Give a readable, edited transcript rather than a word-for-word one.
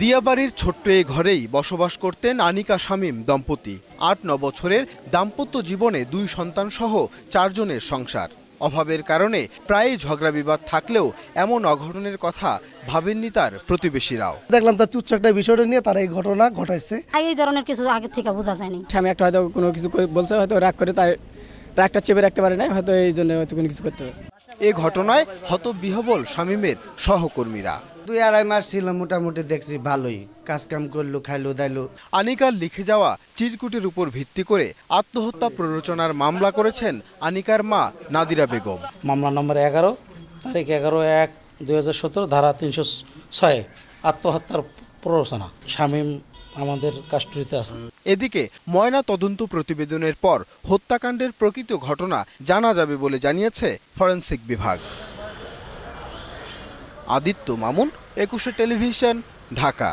দিয়াবাড়ির ছোট্ট এই ঘরেই বসবাস করতেন আনিকা শামীম দম্পতি। ৮-৯ বছরের দাম্পত্য জীবনে 2 সন্তান সহ 4 জনের সংসার। অভাবের কারণে প্রায়ই ঝগড়া বিবাদ থাকলেও এমন অঘটনের কথা ভাবেননি তার প্রতিবেশীরাও। দেখলাম তার তুচ্ছ একটা বিষয়টা নিয়ে তারা এই ঘটনা ঘটাইছে। এই ধরনের কিছু আগে থেকে বোঝা যায়নি। স্বামী একটা হয়তো কোনো কিছু বলছে, হয়তো রাগ করে তার রাগটা চেপে রাখতে পারে না, হয়তো এই জন্য হয়তো কোনো কিছু করতে পারে। এ ঘটনায় হতবিহ্বল শামীমের সহকর্মীরা। 2-2.5 মাস ছিল, মোটামুটি দেখছি ভালোই কাজকাম করলো, খাইলো দাইলো। আনিকার লিখে যাওয়া চিরকুটের উপর ভিত্তি করে আত্মহত্যা প্ররোচনার মামলা করেছেন আনিকার মা নাদিরা বেগম। মামলা নম্বর 11 তারিখ 11/1/2017 ধারা 306 আত্মহত্যার প্ররোচনা। শামীম আমাদের কাস্টডিতে আছে। এদিকে ময়না তদন্ত প্রতিবেদনের পর হত্যাকাণ্ডের প্রকৃত ঘটনা জানা যাবে বলে জানিয়েছে ফরেনসিক বিভাগ। আদিত্য মামুন, 21 টেলিভিশন, ঢাকা।